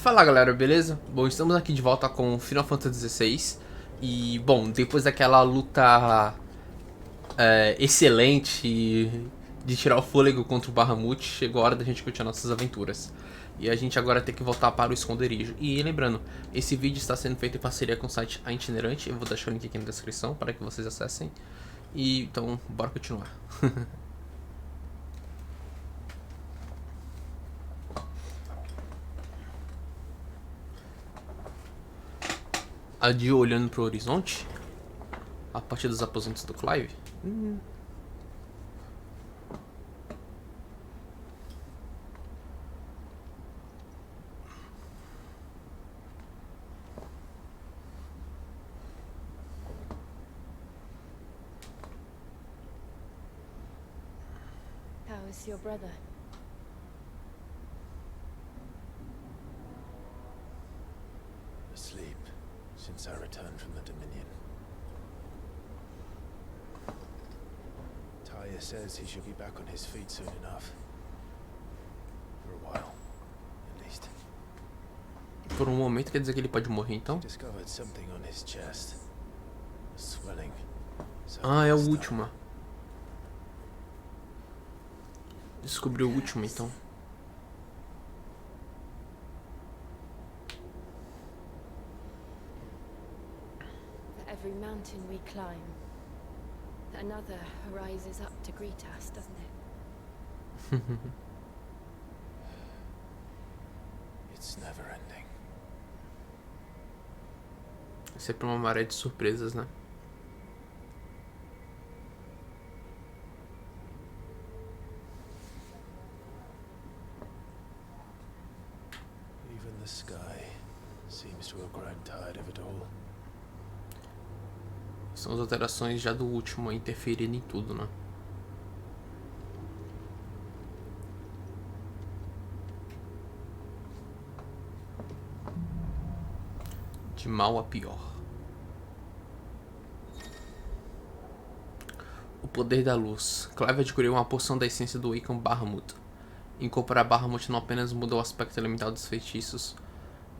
Fala galera, beleza? Bom, estamos aqui de volta com Final Fantasy XVI. E, bom, depois daquela luta excelente de tirar o fôlego contra o Bahamut, chegou a hora da gente continuar nossas aventuras. E a gente agora tem que voltar para o esconderijo. E lembrando, esse vídeo está sendo feito em parceria com o site A Itinerante. Eu vou deixar o link aqui na descrição para que vocês acessem. E então, bora continuar. A Dio olhando pro horizonte? A partir dos aposentos do Clive? How is your brother? Asleep since I returned from the Dominion. Taya says he should be back on his feet soon enough. For a while, at least. Por um momento quer dizer que ele pode morrer então? Discovered something on his chest. A swelling. Ah, é o último. Descobriu o último então. For every mountain we climb, another rises up to greet us, doesn't it? It's never ending. É sempre uma maré de surpresas, né? Even the sky seems to have grown tired of it all. São as alterações já do último interferindo em tudo, né? De mal a pior. O poder da luz. Clive adquiriu uma porção da essência do Eikon Bahamut. Incorporar Bahamut não apenas muda o aspecto elemental dos feitiços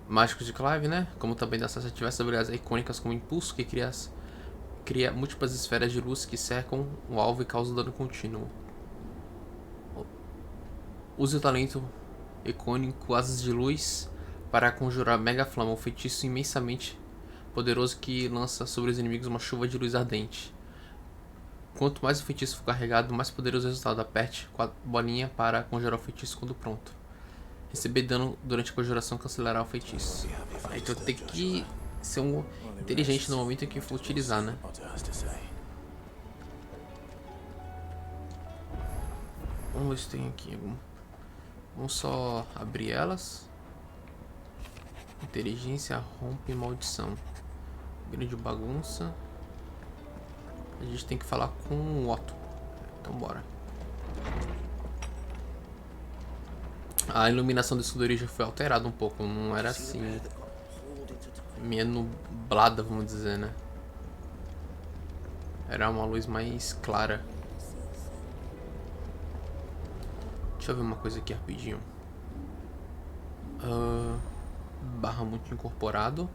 mágicos de Clive, né? Como também dá acesso a diversas habilidades icônicas como Impulso, que cria múltiplas esferas de luz que cercam o alvo e causam dano contínuo. Use o talento icônico Asas de Luz para conjurar Mega Flama, um feitiço imensamente poderoso que lança sobre os inimigos uma chuva de luz ardente. Quanto mais o feitiço for carregado, mais poderoso o resultado. Aperte com a bolinha para conjurar o feitiço quando pronto. Receber dano durante a conjuração cancelará o feitiço. Então tem que ser inteligente no momento em que for utilizar, né? Vamos ver se tem aqui algum. Vamos só abrir elas. Inteligência, rompe, maldição. Grande bagunça. A gente tem que falar com o Otto. Então bora. A iluminação do esconderijo foi alterada um pouco. Não era assim. Meio nublada, vamos dizer, né? Era uma luz mais clara. Deixa eu ver uma coisa aqui rapidinho. Bahamut incorporado.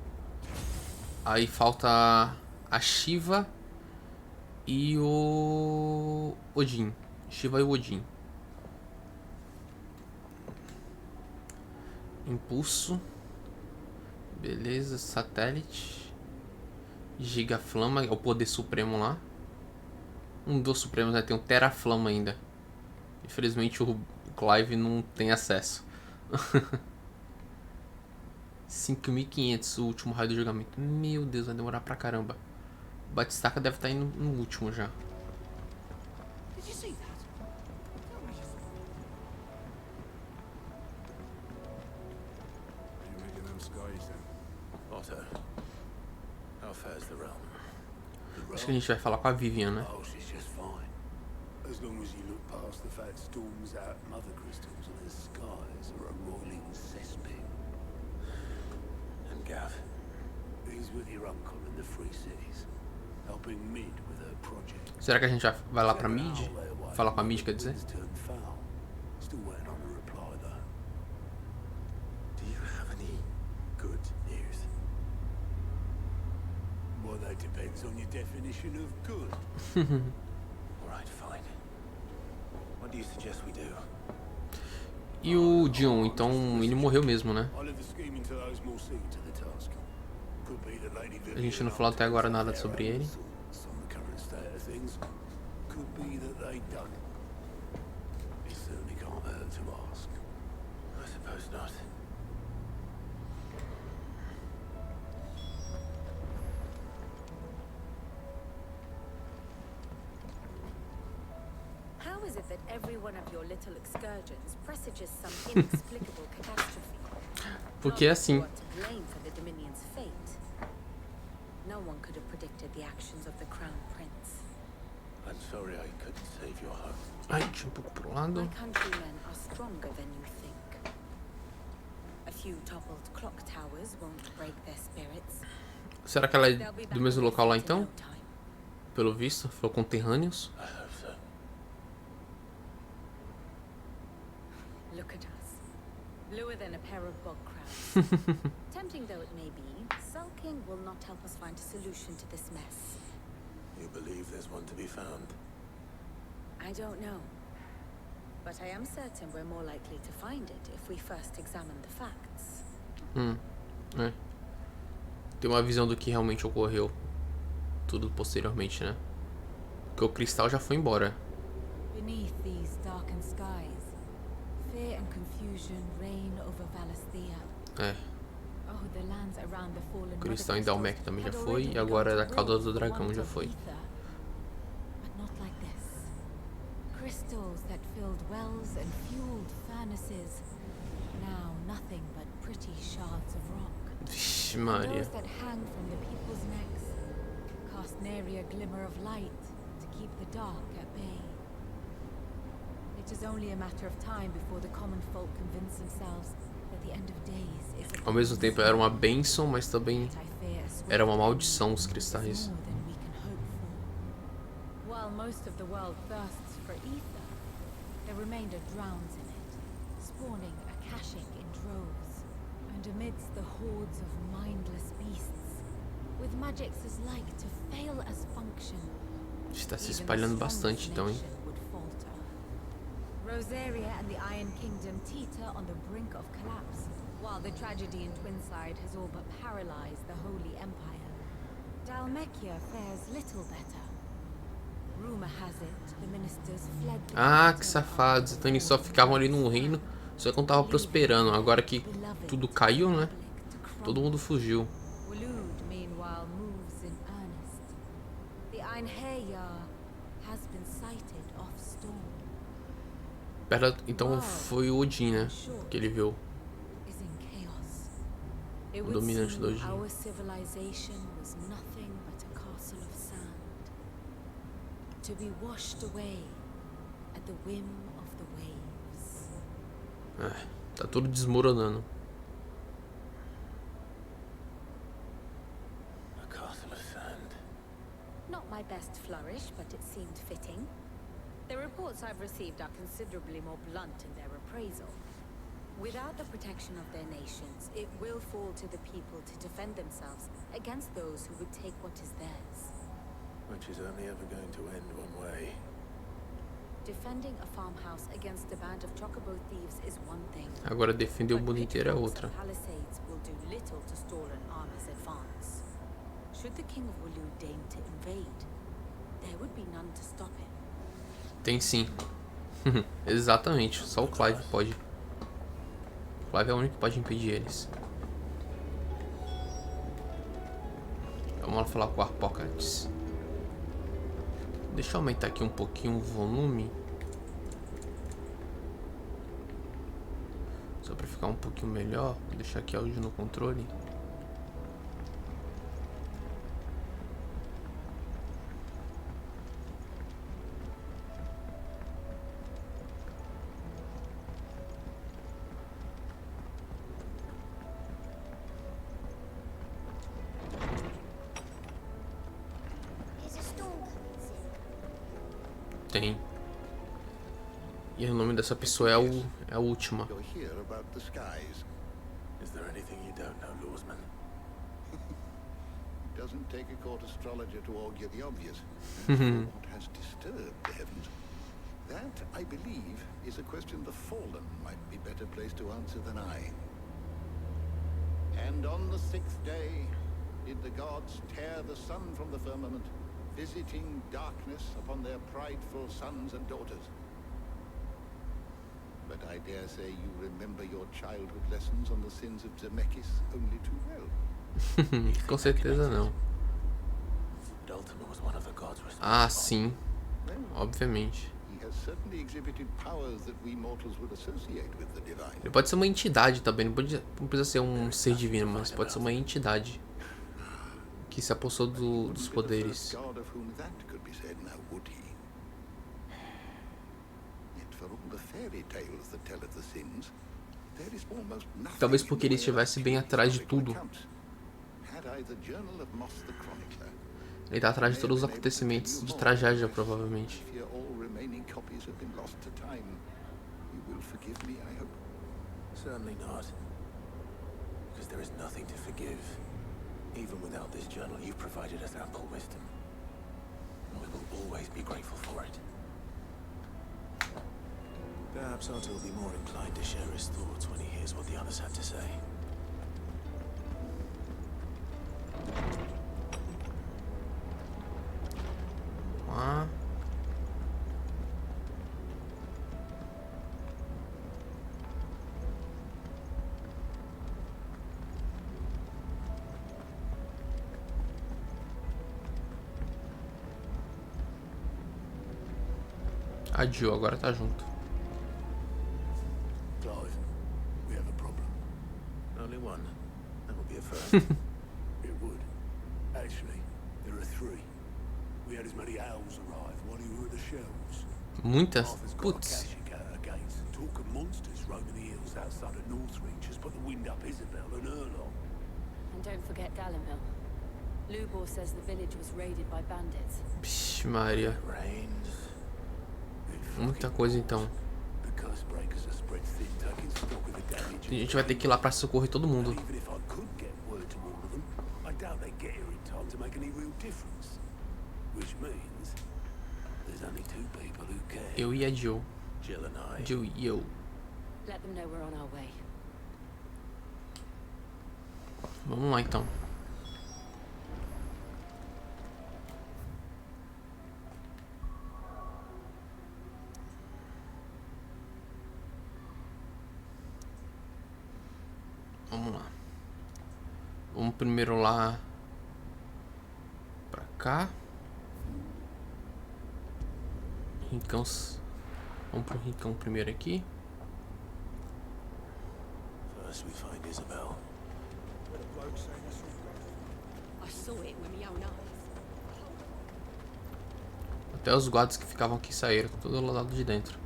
Aí falta a Shiva e o Odin. Shiva e o Odin. Impulso. Beleza, satélite. Gigaflama, é o poder supremo lá. Um dos supremos, né? Tem um teraflama ainda. Infelizmente o Clive não tem acesso. 5.500 o último raio do julgamento. Meu Deus, vai demorar pra caramba. O Batistaca deve estar indo no último já. Acho que a gente vai falar com a Vivian, né? As long as you look past the fat storms out mother crystals and the skies are a rolling cesspit. And Gav? He's with your uncle in the Free Cities, helping Mid with her project. Será que a gente vai lá pra Mid? Falar com a Mid, quer dizer? Still waiting on a reply though. Do you have any Well, that depends on your definition of good. Alright, fine. What do you suggest we do? E o Dion, então ele morreu mesmo, né? I'll leave the scheming to those more suited to the task. Could be that Lady A gente não falou até agora nada sobre ele. On the current state of things. Could be that they don't. It certainly can't hurt to ask. I suppose not. How is it that every one of your little excursions presages some inexplicable catastrophe? Porque é assim. Not that you are to blame for the Dominion's fate. No one could have predicted the actions of the Crown Prince. I'm sorry I couldn't save your home. Ai, deixa um pouco pro lado. My countrymen are stronger than you think. A few toppled clock towers won't break their spirits. Será que ela é They'll be do back mesmo on local lá their feet in então? no time. Pelo visto, falou conterrâneos. I hope so. Look at us. Bluer than a pair of bog crabs. Tempting though it may be, sulking will not help us find a solution to this mess. You believe there's one to be found? I don't know. But I am certain we're more likely to find it if we first examine the facts. É. Tem uma visão do que realmente ocorreu. Tudo posteriormente, né? Porque o cristal já foi embora. Beneath these darkened skies, fear and confusion reign over Valisthea. É. Oh, the lands around the fallen O cristal em mother Dalmec crystals também já had foi. already E agora begun a to cauda wilt do for dragão want já of foi. ether. But not like this. Crystals that filled wells and fueled furnaces. Now nothing but pretty shards of rock. Vixe, And Maria. those that hang from the people's necks cast nary a glimmer of light to keep the dark at bay. It is only a matter of time before the common folk convince themselves that the end of days is Ao mesmo tempo era uma bênção, mas também Yet I fear a swift era uma end maldição os is cristais. more than we can hope for. While most of the world thirsts for ether, the remainder drowns in it, spawning akashic in droves. And amidst the hordes of mindless beasts, with magics as like to fail as function, Está se even the espalhando strongest bastante então, hein? nation would falter. Rosaria and the Iron Kingdom teeter on the brink of collapse, while the tragedy in Twinside has all but paralyzed the Holy Empire. Dalmekia fares little better. Rumor has it the ministers fled the Ah, que capital safados. after Então eles the só fall ficavam of ali no the reino, só que não tava prosperando. Agora que beloved tudo caiu, né? republic to crumble. Todo mundo fugiu. Waloed, meanwhile, moves in earnest. The Einherjar has been sighted off-storm. Então foi o Odin, né? Que ele viu. Is in chaos. It O would dominante seem do Odin. our civilization was nothing but a castle of sand, to be washed away at the whim of the waves. É, tá tudo desmoronando. A castle of sand. Not my best flourish, but it seemed fitting. The reports I've received are considerably more blunt in their appraisal. Without the protection of their nations, it will fall to the people to defend themselves against those who would take what is theirs. Which is only ever going to end one way. Defending a farmhouse against a band of chocobo thieves is one thing. Agora defender o But mundo inteiro é pitfalls outra. and palisades will do little to stall an army's advance. Should the king of Waloed deign to invade, there would be none to stop him. Tem sim. Exatamente, só o Clive pode. O Clive é o único que pode impedir eles. Vamos lá falar com o Apocalipse. Deixa eu aumentar aqui um pouquinho o volume. Só pra ficar um pouquinho melhor. Vou deixar aqui áudio no controle. Tem. E o nome dessa pessoa é a última. You'll hear about the skies. Is there anything you don't know, Lawsman? doesn't take a court astrologer to augur the obvious. What has disturbed the heavens? That, I believe, is a question the fallen might be better placed to answer than I. And on the 6th day did the gods tear the sun from the firmament, visiting darkness upon their prideful sons and daughters. But I dare say you remember your childhood lessons on the sins of Zemeckis only too well. Com certeza não. Ah, sim. Obviamente. Ele pode ser uma entidade também, não precisa ser um ser divino, mas pode ser uma entidade que se apossou dos poderes. Talvez porque ele estivesse bem atrás de tudo. Ele tá atrás de todos os acontecimentos de tragédia, provavelmente. Certainly not. Because there is nothing to forgive. Even without this journal, you've provided us ample wisdom. And we will always be grateful for it. Perhaps Otto will be more inclined to share his thoughts when he hears what the others have to say. Ah. A Jill agora tá junto. Clive, we have a problem. Only one. That will be a first. It would. Actually, there are 3. We had as many owls arrive while you were at the shelves. Muitas? Arthur's got a Putz. caching out against. Talk of monsters roaming the hills outside of Northreach has put the wind up Isabel and Erlong. And don't forget Dalimil. Lubor says the village was raided by bandits. Vixe, Maria. Muita coisa então. A gente vai ter que ir lá pra socorrer todo mundo. Eu e a Jill. Jill e eu. Let them know we're on our way. Vamos lá então. Vamos lá. Vamos primeiro lá pra cá. Rincãos. Vamos pro rincão primeiro aqui. First we find Isabel. I saw it with my own eyes. Até os guardas que ficavam aqui saíram, todo do lado de dentro.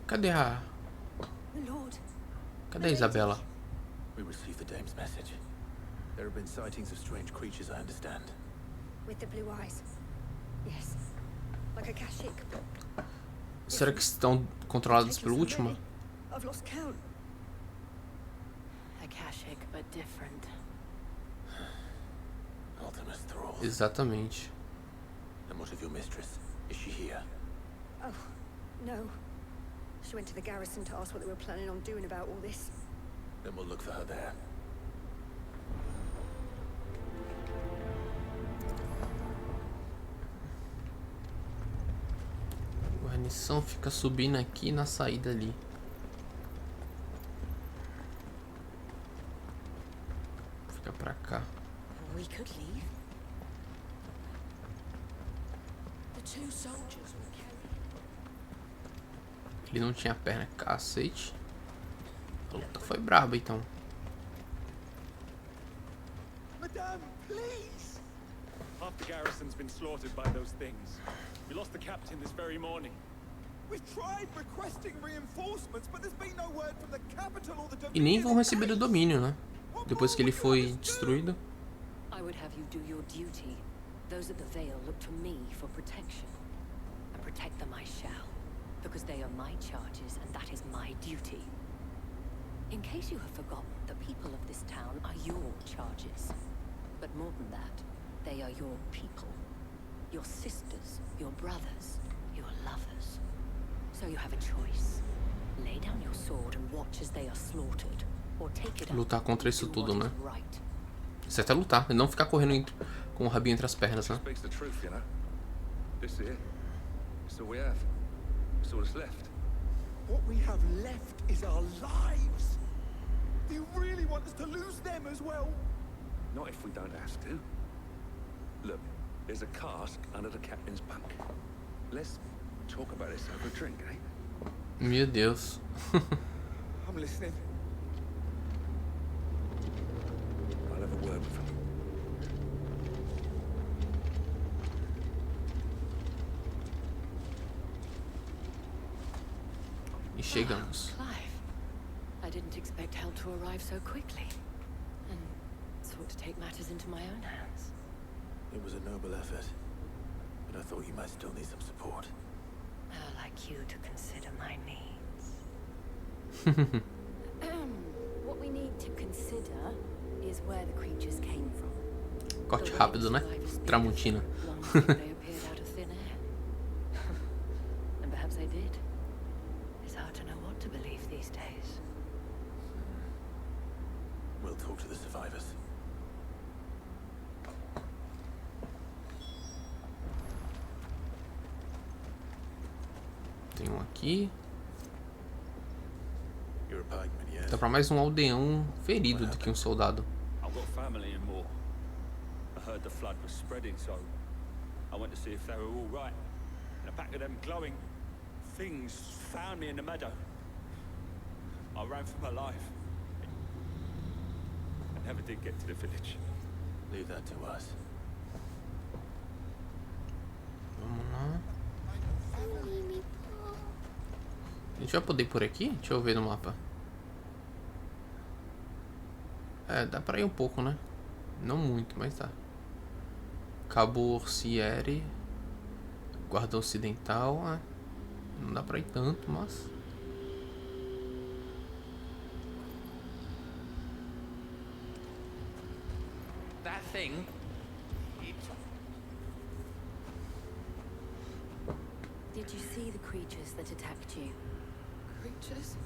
Cadê a... Cadê a Isabela? We received the dame's message. There have been sightings of strange creatures, I understand. With the blue eyes. Yes. Like a Kashik. Será que estão controlados pelo último? I've lost count. Akashic, but different. Ultimus thrall. Exatamente. And what of your mistress? Is she here? Oh, no. She went to the garrison to ask what they were planning on doing about all this. Then we'll look for her there. A guarnição fica subindo aqui na saída ali. Fica pra cá. We could leave. The 2 soldiers were carried. Ele não tinha perna, cacete. A luta foi braba então. Madame, please! Half the garrison's been slaughtered by those things. We lost the captain this very morning. We've tried requesting reinforcements, but there's been no word from the capital or the E nem Dominion. vão receber o domínio, né? Depois que ele foi destruído. I I would have you do your duty. Those at the Vale look to me for protection. And protect them I shall, because they are my charges and that is my duty. In case you have forgotten, the people of this town are your charges. But more than that, they are your people. Your sisters, your brothers, your lovers. So you have a choice. Lay down your sword and watch as they are slaughtered. Or take it up. Lutar contra isso and do tudo, what né? is right. Certo é lutar, e não ficar correndo com o rabinho entre as pernas, né? Speaks the truth, you know. This is it. It's all we have. It's all that's left. What we have left is our lives. Do you really want us to lose them as well? Not if we don't have to. Look, there's a cask under the captain's bunk. Let's talk about this over a drink, eh? Meu Deus. I'm listening. I'll have a word with him. E chegamos. Clive, I didn't expect help to arrive so quickly. And sought to take matters into my own hands. It was a noble effort, but I thought you might still need some support. I'd like you to consider my needs. What we need to consider is where the creatures came from. Corte rápido, né? Tramontina. They appeared out of thin air. And perhaps they did. It's hard to know what to believe these days. We'll talk to the survivors. Tem um aqui. You're a pikeman, yes? Dá pra mais um aldeão ferido do que um soldado. I've got family in Moor. I heard the flood was spreading, so I went to see if they were all right. And a pack of them glowing things found me in the meadow. I ran for my life. I never did get to the village. Leave that to us. Vamos lá. A gente vai poder ir por aqui? Deixa eu ver no mapa. É, dá pra ir um pouco, né? Não muito, mas dá. Cabo Orciere. Guarda Ocidental. Ah, não dá pra ir tanto, mas... That thing. Did you see the creatures that attacked you? Creatures?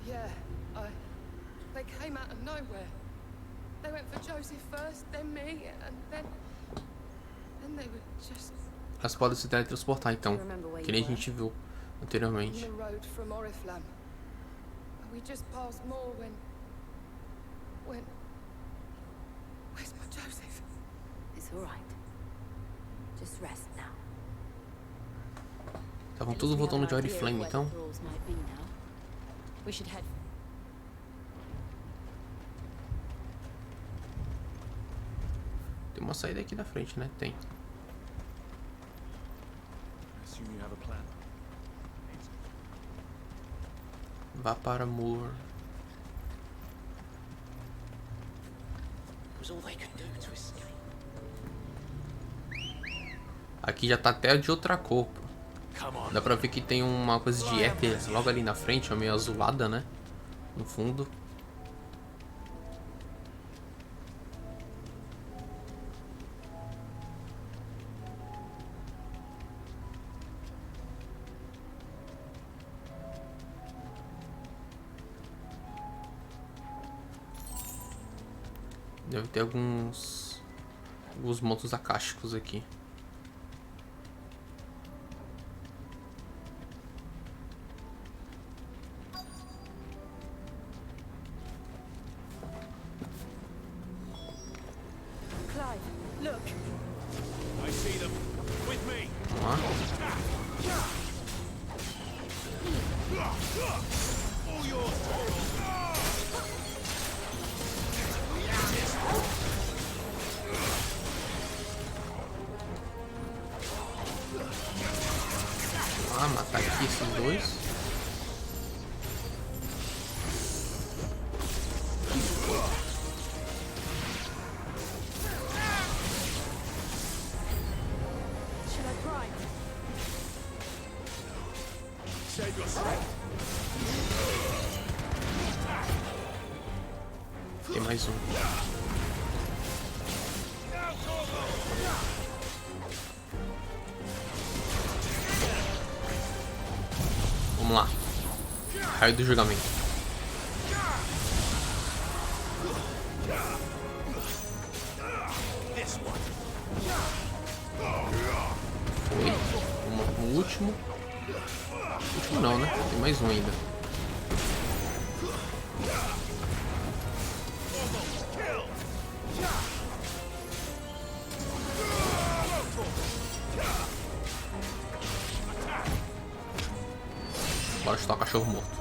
Yeah, they came out of nowhere. They went for Joseph first, then me, and then they were just Elas podem se teletransportar, então. Que nem a gente viu on anteriormente. the road from Oriflamme. We just passed more when... Where's my Joseph? It's all right. Just rest now. Estavam todos voltando de Oriflamme, então. We should head. Tem uma saída aqui da frente, né? Tem. Assume you have a plan. Vá para Moor. It was all they could do to escape. Aqui já tá até de outra cor, pô. Come on. Dá pra ver que tem uma coisa de éter logo ali na frente, meio azulada, né? No fundo. Deve ter alguns monstros acásticos aqui. Clive, look! I see them. With me. Vamos lá. All yours. Vamos lá, matar aqui esses dois. Tem mais um. Vamos lá. Raio do julgamento. Foi. Um último. Último não, né? Tem mais um ainda. Bora chutar o cachorro morto.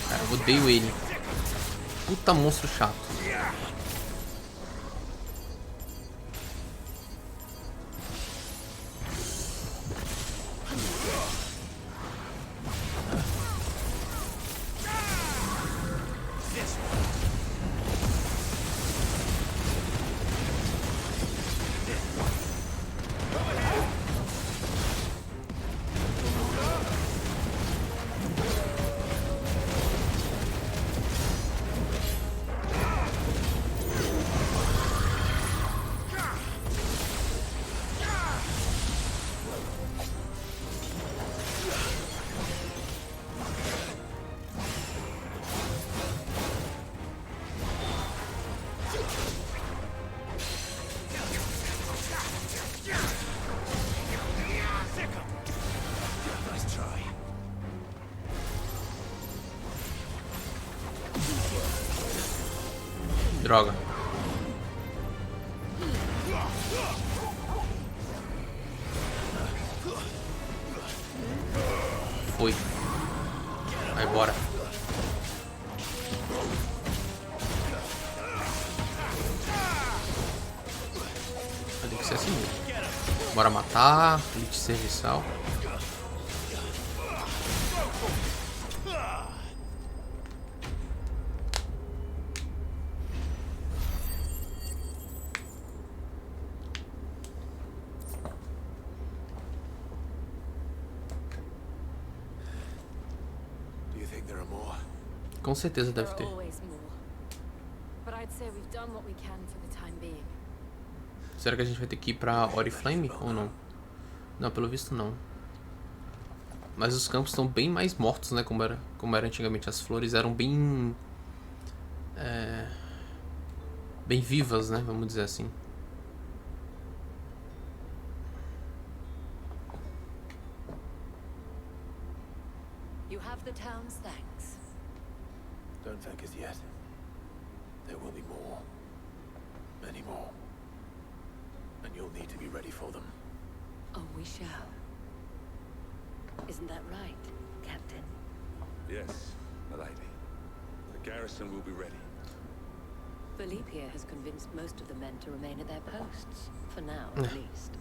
Cara, eu odeio ele. Puta monstro chato. Droga. Foi. Vai, bora. Tem que ser assim mesmo. Bora matar. Elite serviçal. Com certeza deve ter. Será que a gente vai ter que ir pra Oriflame ou não? Não, pelo visto não. Mas os campos estão bem mais mortos, né? Como era antigamente. As flores eram bem... bem vivas, né? Vamos dizer assim. You have the town's thanks. Don't thank us yet. There will be more. Many more. And you'll need to be ready for them. Oh, we shall. Isn't that right, Captain? Yes, my lady. The garrison will be ready. Philippe here has convinced most of the men to remain at their posts. For now, at least.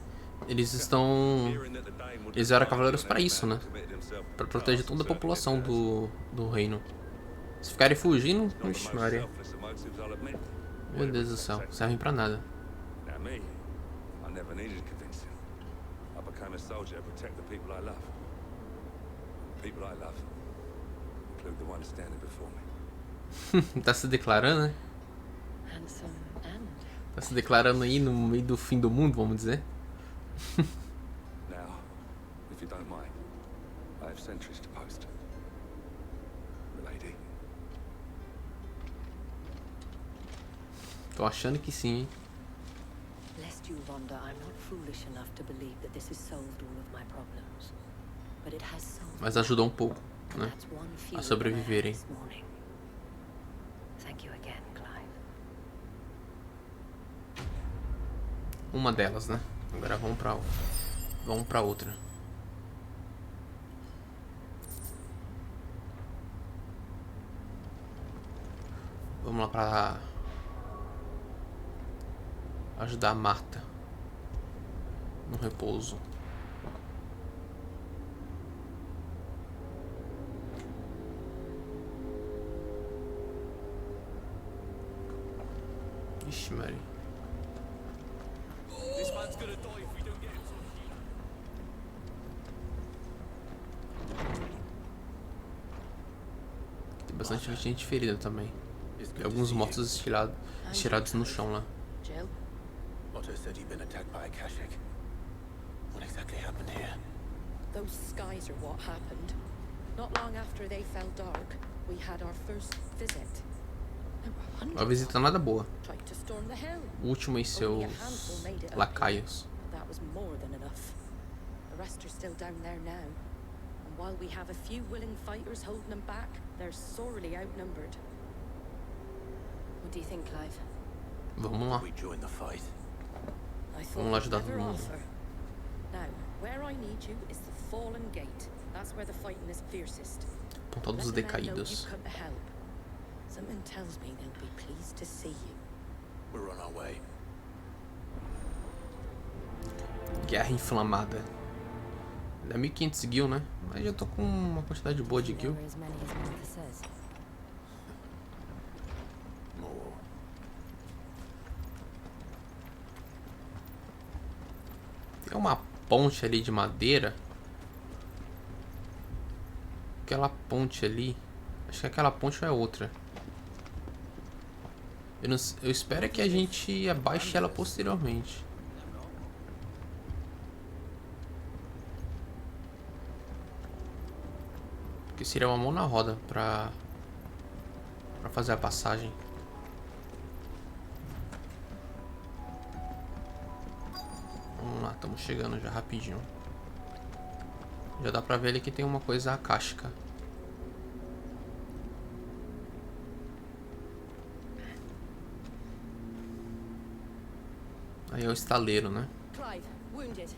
Eles eram cavaleiros para isso, né? Para proteger toda a população do reino. Se ficarem fugindo, ixi, Maria. Meu Deus do céu, servem para nada. Tá se declarando, né? Tá se declarando aí no meio do fim do mundo, vamos dizer. Now, if you don't mind, I have sentries to post. Lady. Tô achando que sim, hein? Lest you wonder, I'm not foolish enough to believe that this has solved all of my problems. But it has solved. Mas ajudou um pouco, né? A sobreviverem. Thank you again, Clive. Uma delas, né? Agora vamos pra outra. Vamos lá pra ajudar a Marta no repouso. Ixi, Mary. This man's gonna die if we don't get him to Tem bastante gente ferida também. E alguns mortos estirados no chão lá. Jill? Otto said you'd been attacked by a Kashik. What exactly happened here? Those skies are what happened. Not long after they fell dark, we had our first visit. There were hundreds Uma visita nada boa. tried to storm the hill. O último e seus lacaios. That was more than enough. The rest are still down there now. And while we have a few willing fighters holding them back, they're sorely outnumbered. What do you think, Clive? Vamos lá. We join the fight. I thought Vamos lá we'd ajudar todo never mundo. offer. Now, where I need you is the Fallen Gate. That's where the fighting is fiercest. Pontal dos Let the men know Decaídos. you've come to help. Something tells me they'll be pleased to see you. We're on our way. Guerra inflamada. Dá 1500 guil, né? Mas já tô com uma quantidade boa de guil. Never as many as Martha says. More. Tem uma ponte ali de madeira. Aquela ponte ali. Acho que aquela ponte é outra. Eu espero que a gente abaixe ela posteriormente. Porque seria uma mão na roda pra fazer a passagem. Vamos lá, estamos chegando já rapidinho. Já dá pra ver ali que tem uma coisa akáshica. Aí é o estaleiro, né? Clive, wounded.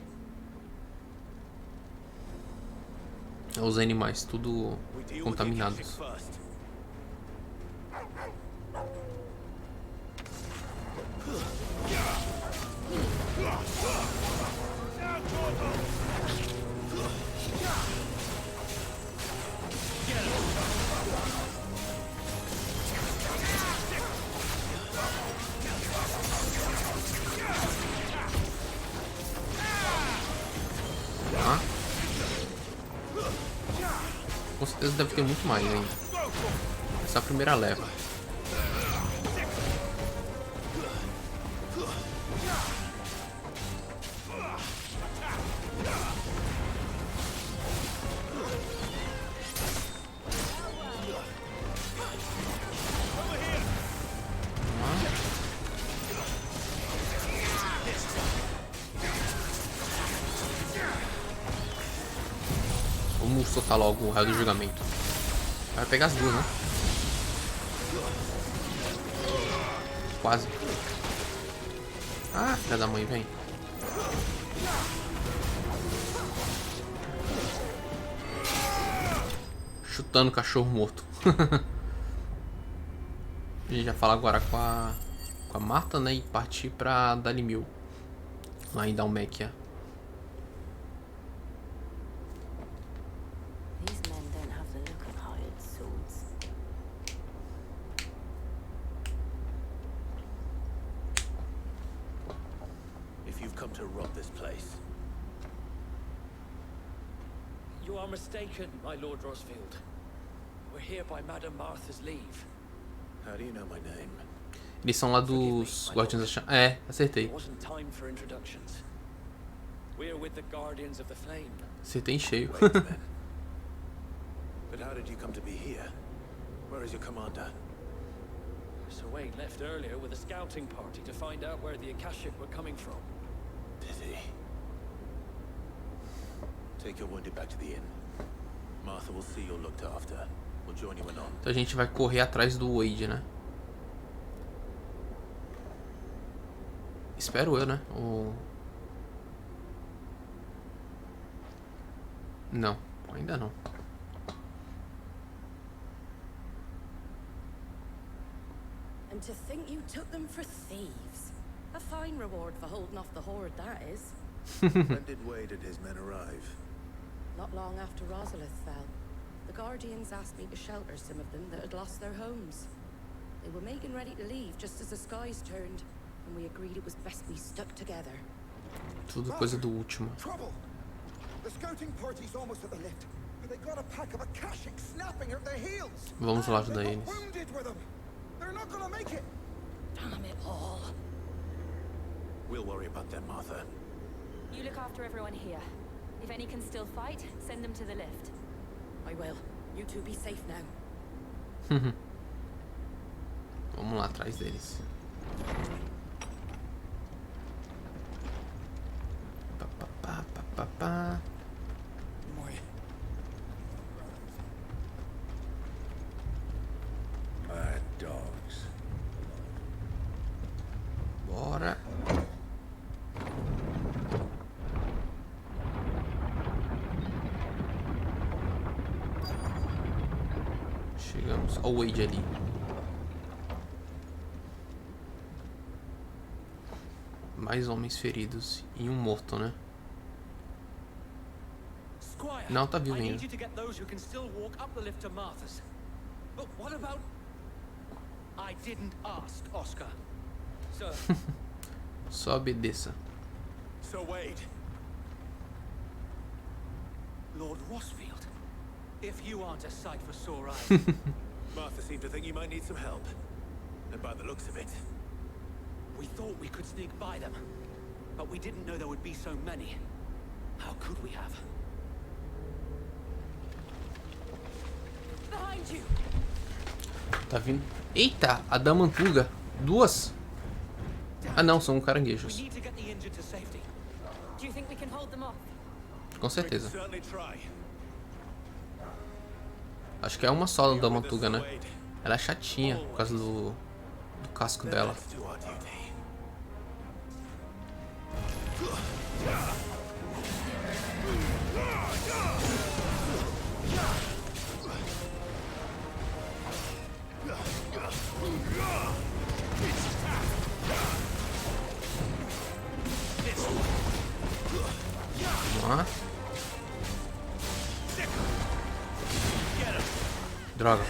É os animais, tudo We deal with the contaminados. Kashik first. Tá? Com certeza deve ter muito mais ainda. Essa é a primeira leva. Vamos soltar logo o raio do julgamento. Vai pegar as duas, né? Quase. Ah, filha da mãe, vem. Chutando o cachorro morto. A gente já fala agora com a Marta, né? E partir pra Dalimil. Lá em Dalmekia. These men don't have the look of hired swords. If you've come to rob this place, You are mistaken, my Lord Rosfield. We're here by Madame Martha's leave. how do you know my name? Eles são lá dos Guardiões da Chama. É, acertei. There wasn't time for introductions. We're with the Guardians of the Flame. Acertei em cheio. Wait a minute. But how did you come to be here? Where is your commander? Sir Wayne left earlier with a scouting party to find out where the Akashic were coming from. Did he? Take your wounded back to the inn. Martha will see you're looked after. We'll join you anon. Então a gente vai correr atrás do Wade, né? Espero eu, né? Não, ainda não. And to think you took them for thieves. A fine reward for holding off the horde, that is. When did Wade and his men arrive? Not long after Rosalith fell, the Guardians asked me to shelter some of them that had lost their homes. They were making ready to leave just as the skies turned, and we agreed it was best we stuck together. Tudo coisa do último. Trouble! The scouting party's almost at the lift, but they got a pack of Akashic snapping at their heels. Vamos lá ajudar eles. Wounded with them. They're not gonna make it. Damn it all. We'll worry about them, Martha. You look after everyone here. If any can still fight, send them to the lift. I will. You two be safe now. Vamos lá atrás deles. Pá, pá, pá, pá, pá, pá. Mad dogs. Bora. Chegamos ao Wade ali. Mais homens feridos e um morto, né? Squire, Não, tá vivo I need ainda. you to get those who can still walk up the lift to Martha's. But what about... I didn't ask, Oscar. Sir. Só obedeça. So Wade, Lord Rosfield, if you aren't a sight for sore eyes. Martha seemed to think you might need some help. And by the looks of it, We thought we could sneak by them, but we didn't know there would be so many. How could we have? Behind you! Tá vindo. Eita, a damantuga. Duas. Ah não, são We caranguejos. need to get the injured to safety. Do you think we can hold them off? Com certeza. certainly try. Acho que é uma só da damantuga, né? Ela é chatinha por causa do casco dela. let's do our duty. Vamos lá. Droga.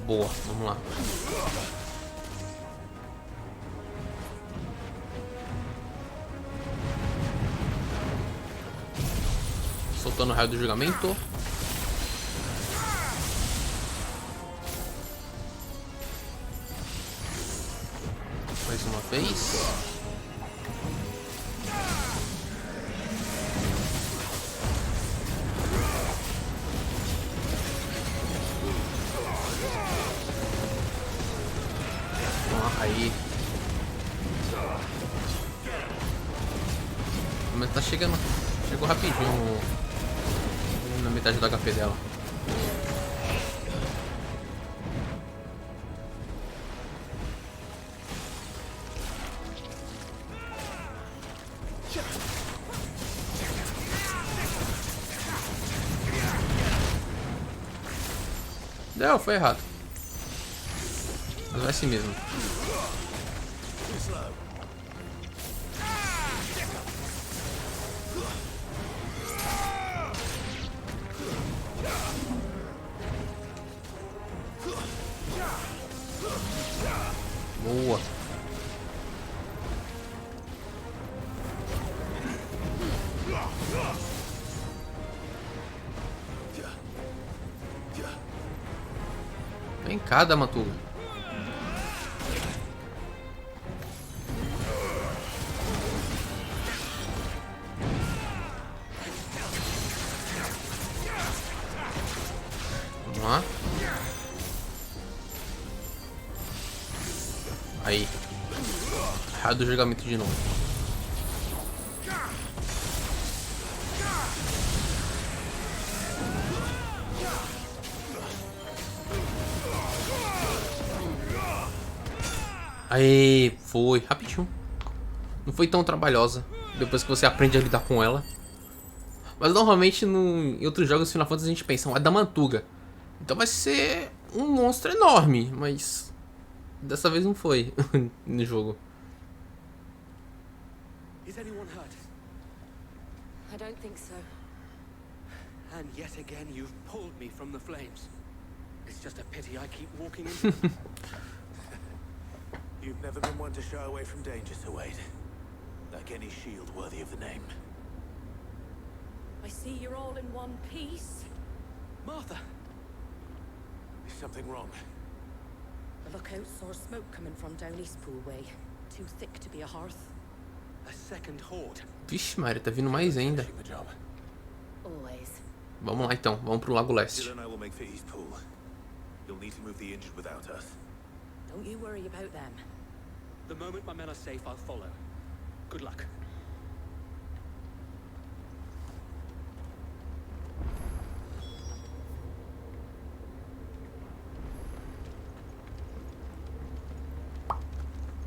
Boa, vamos lá. Soltando o raio do julgamento. Mais uma vez. Aí. Mas tá chegando. Chegou rapidinho na metade do HP dela. Não, foi errado. Mas vai assim mesmo. Boa. Vem cá, Damantuga. Vamos lá. Aí. Raio do julgamento de novo. Aí, foi. Rapidinho. Não foi tão trabalhosa. Depois que você aprende a lidar com ela. Mas normalmente em outros jogos Final Fantasy a gente pensa, é da Mantuga. Então vai ser um monstro enorme, mas dessa vez não foi no jogo. Is anyone hurt? I don't think so. And yet again, you've pulled me from the flames. It's just a pity I keep walking into them. You've never been one to shy away from danger, Sir Wade. Like any shield worthy of the name. I see you're all in one piece. Martha! Is something wrong? The lookout saw smoke coming from down Eastpool way. Too thick to be a hearth. A second horde. Vixe, Maria, tá vindo mais ainda. Always. Vamos lá então, vamos pro Lago Leste. Jill and I will make for Eastpool. You'll need to move the injured without us. Don't you worry about them. The moment my men are safe, I'll follow. Good luck.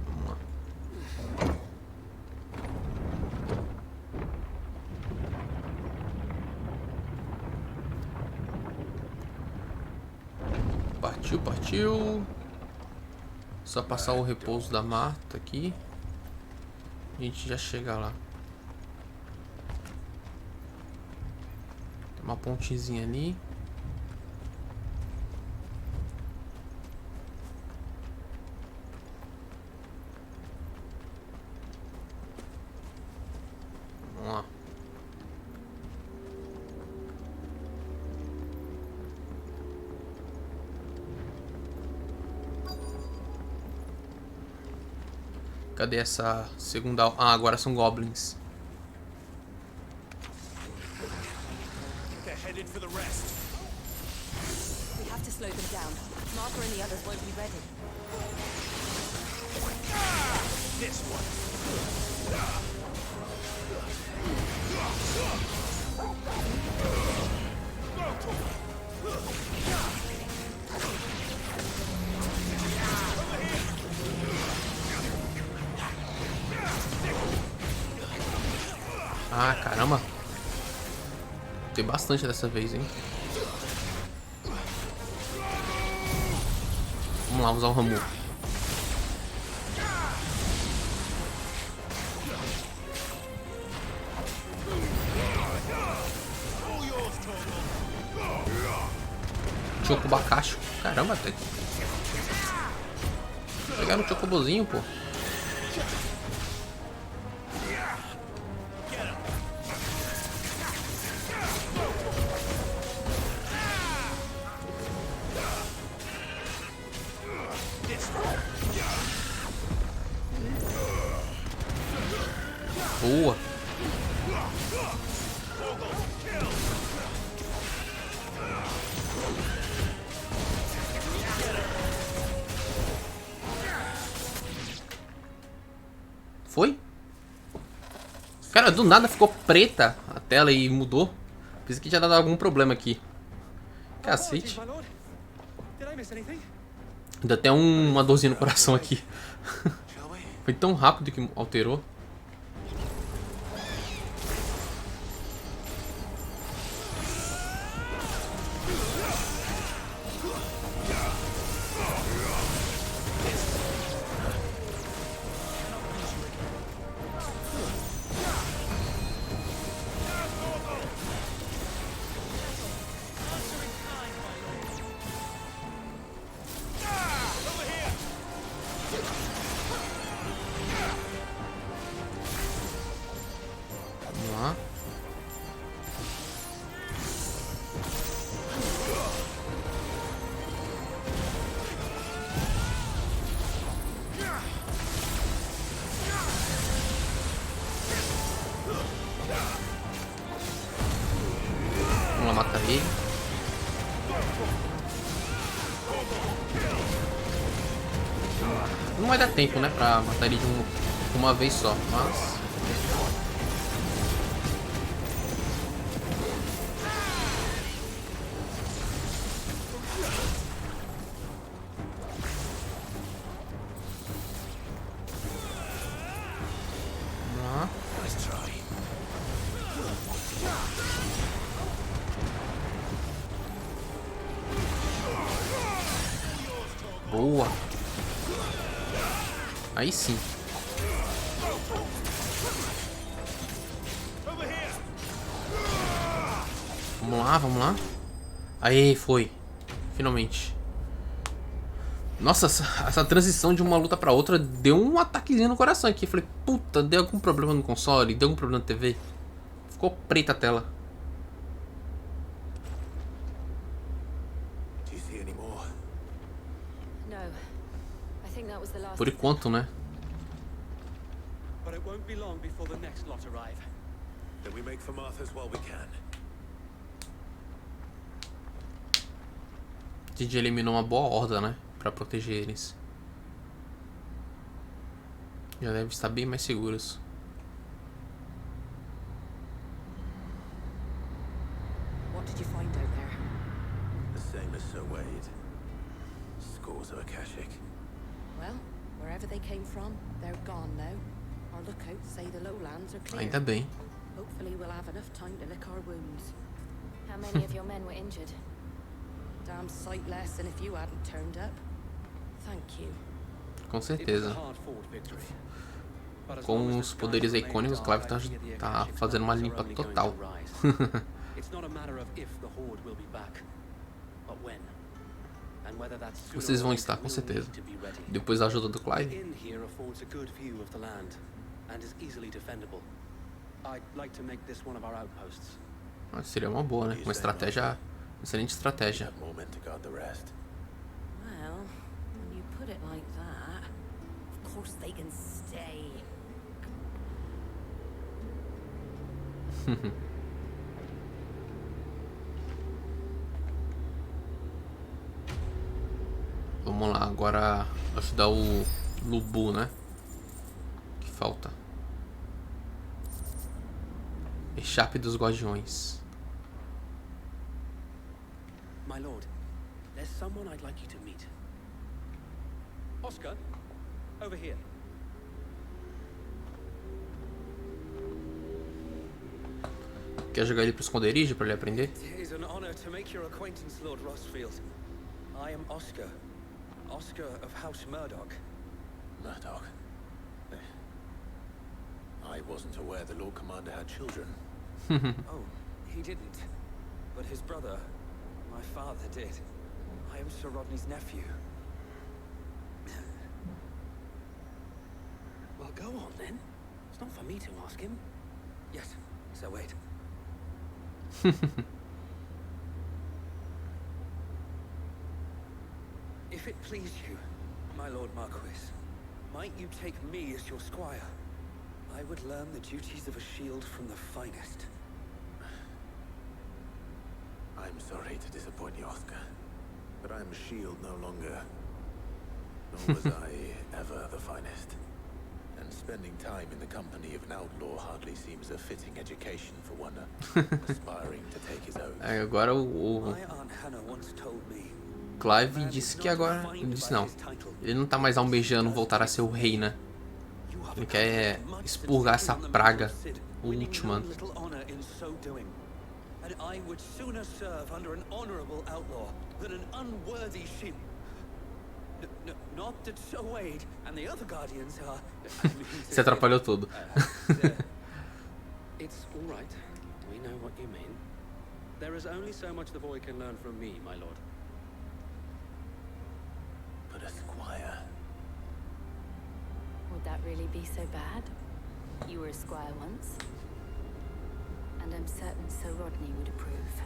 Vamos lá. Partiu, partiu. Só passar o repouso da Marta aqui. A gente já chega lá. Tem uma pontezinha ali. Vamos lá. Cadê essa segunda... Ah, agora são goblins. They're headed for the rest. We have to slow them down. Martha and the others won't be ready. This one. Ah, caramba. Tem bastante dessa vez, hein? Vamos lá, usar o Ramu. Choco bacacho. Caramba, até. Pegaram o chocobozinho, pô. Boa. Foi? Cara, do nada ficou preta a tela e mudou. Pensei que tinha dado algum problema aqui. Cacete. Ainda tem uma dorzinha no coração aqui. Foi tão rápido que alterou. Vamos lá matar ele. Não vai dar tempo, né, pra matar ele de uma vez só, mas... Boa. Aí sim. Vamos lá, vamos lá. Aí, foi. Finalmente. Nossa, essa transição de uma luta pra outra deu um ataquezinho no coração aqui. Eu falei, puta, deu algum problema no console? Deu algum problema na TV? Ficou preta a tela. Por enquanto, né? But it won't be long before the next lot arrive. Then we make for Martha's while we can. Didi eliminou uma boa horda, né? Pra proteger eles. Já devem estar bem mais seguros. What did you find out there? The same as Sir Wade. Scores of Akashic. Well, wherever they came from, they're gone now. Our lookouts say the lowlands are clear. Ainda bem. Hopefully we'll have enough time to lick our wounds. How many of your men were injured? Damn sight less than if you hadn't turned up. Thank you. Com certeza. Com os poderes icônicos, Clive tá fazendo uma limpa total. Vocês vão estar, com certeza. Depois da ajuda do Clive. Seria uma boa, né? Uma estratégia. Excelente estratégia. Well, when you put it like that, of course they can stay. Vamos lá, agora ajudar o Lubu, né? Que falta. Echape dos Guardiões. My lord, there's someone I'd like you to meet. Oscar, over here. Quer jogar ele pro esconderijo pra ele aprender? It is an honor to make your acquaintance, Lord Rosfield. I am Oscar. Oscar of House Murdoch. Murdoch? I wasn't aware the Lord Commander had children. Oh, he didn't. But his brother, my father, did. I am Sir Rodney's nephew. Well, go on then. It's not for me to ask him. Yes, Sir Wade. If it please you, my Lord Marquis, might you take me as your squire? I would learn the duties of a shield from the finest. I'm sorry to disappoint you, Oscar, but I'm a shield no longer. Nor was I ever the finest. And spending time in the company of an outlaw hardly seems a fitting education for one aspiring to take his own. Agora o Clive disse que agora... Ele disse não. Ele não tá mais almejando voltar a ser o rei, né? Ele quer expurgar essa praga última. Você atrapalhou tudo. It's all right. We know what you mean. There is only so much the boy can learn from me, my lord. But a squire. Would that really be so bad? You were a squire once. And I'm certain Sir Rodney would approve.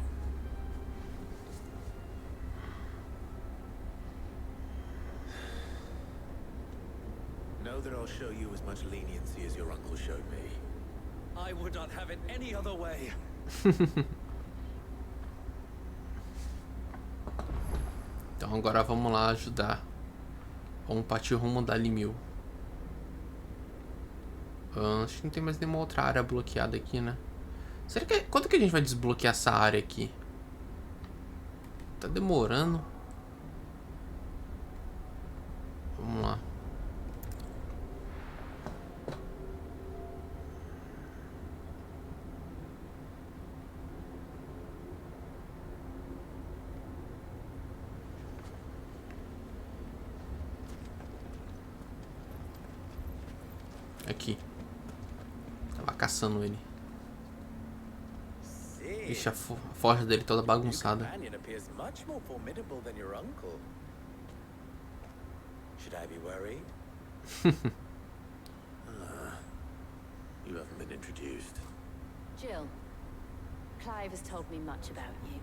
Know that I'll show you as much leniency as your uncle showed me. I would not have it any other way. Então agora vamos lá ajudar. Vamos partir rumo da Limil. Acho que não tem mais nenhuma outra área bloqueada aqui, né? Será que quando que a gente vai desbloquear essa área aqui? Tá demorando. Vamos lá. Aqui. Tava caçando ele. Ixi, a forja dele toda bagunçada. You haven't been introduced. Jill, Clive has told me much about you.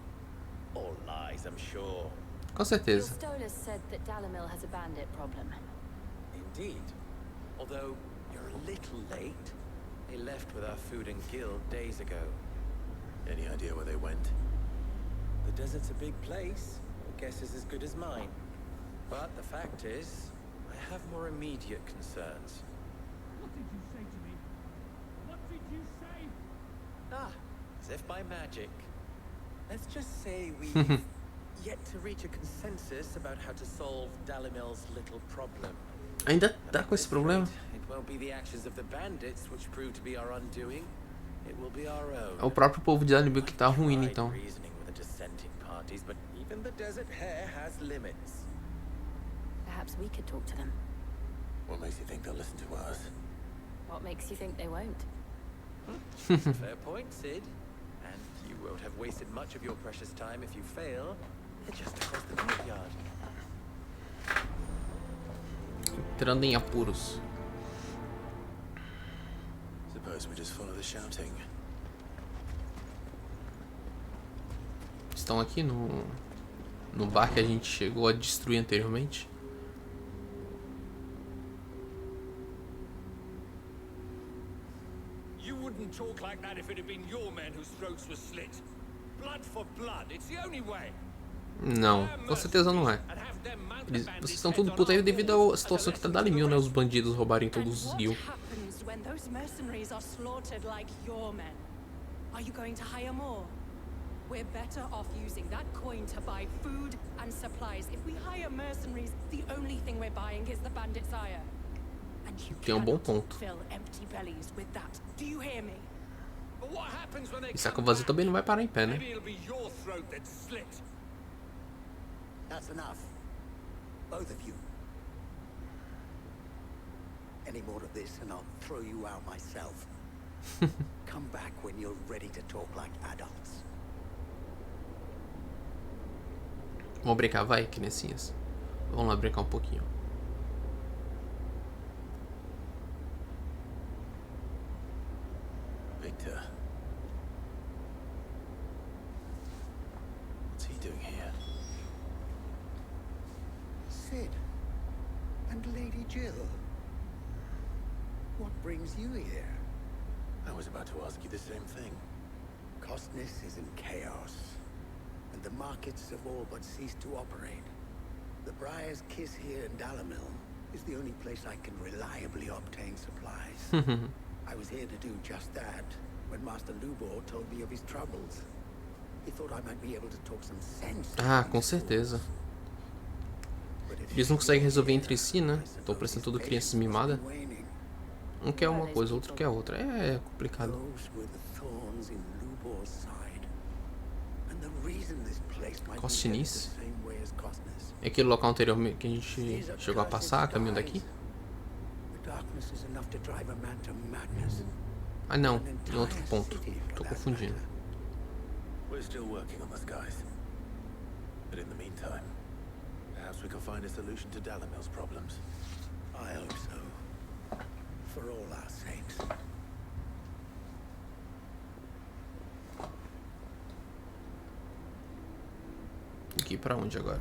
All lies, I'm sure. Com certeza. Your Stolas said that Dalamil has a bandit problem. Indeed. Although you're a little late. They left with our food and guild days ago. Any idea where they went? The desert's a big place. Your guess is as good as mine. But the fact is, I have more immediate concerns. What did you say to me? What did you say? Ah, as if by magic. Let's just say we've yet to reach a consensus about how to solve Dalimil's little problem. Ainda tá com esse problema? It won't be the actions of the bandits which prove to be our undoing. It will be our own. É o próprio povo de Dalimil que tá ruim, então. Reasoning with the dissenting parties, but even the desert hare has limits. Perhaps we could talk to them. What makes you think they'll listen to us? What makes you think they won't? Fair point, Sid. And you won't have wasted much of your precious time if you fail. They're just across the courtyard. Entrando em apuros. Suppose we just follow the shouting. Estão aqui no bar que a gente chegou a destruir anteriormente. You wouldn't talk like that if it had been your men whose throats were slit. Blood for blood, it's the only way. Não, com certeza não é. Vocês estão tudo puto aí devido à situação que tá Dalimil, né? Os bandidos roubarem todos os guild. When those mercenaries are slaughtered like your men, are you going to hire more? We're better off using that coin to buy food and supplies. If we hire mercenaries, the only thing we're buying is the bandit's ire. And you Tem bom ponto. fill empty bellies with that. Do you hear me? But what happens when they E saco come vazio back? também não vai parar em pé, né? Maybe it'll be your throat that's slit. That's enough. Both of you. Any more of this and I'll throw you out myself. Come back when you're ready to talk like adults. Vamos brincar, vai, criancinhas. Vamos lá brincar um pouquinho. Victor. What's he doing here? Sid. And Lady Jill. What brings you here? I was about to ask you the same thing. Costness is in chaos, and the markets have all but ceased to operate. The Briar's Kiss here in Dalamil is the only place I can reliably obtain supplies. I was here to do just that when Master Lubor told me of his troubles. He thought I might be able to talk some sense. Ah, com certeza. Eles não conseguem resolver entre si, né? Estão parecendo tudo crianças mimadas. Um quer uma coisa, outro quer outra. É complicado. Costinice? É aquele local anterior que a gente chegou a passar, caminho daqui? Ah não, em outro ponto. Tô confundindo. We're still working on the skies. But in the meantime, perhaps we can find a solution to Dalamil's problems. I hope so. For all our sakes. Aqui pra onde agora?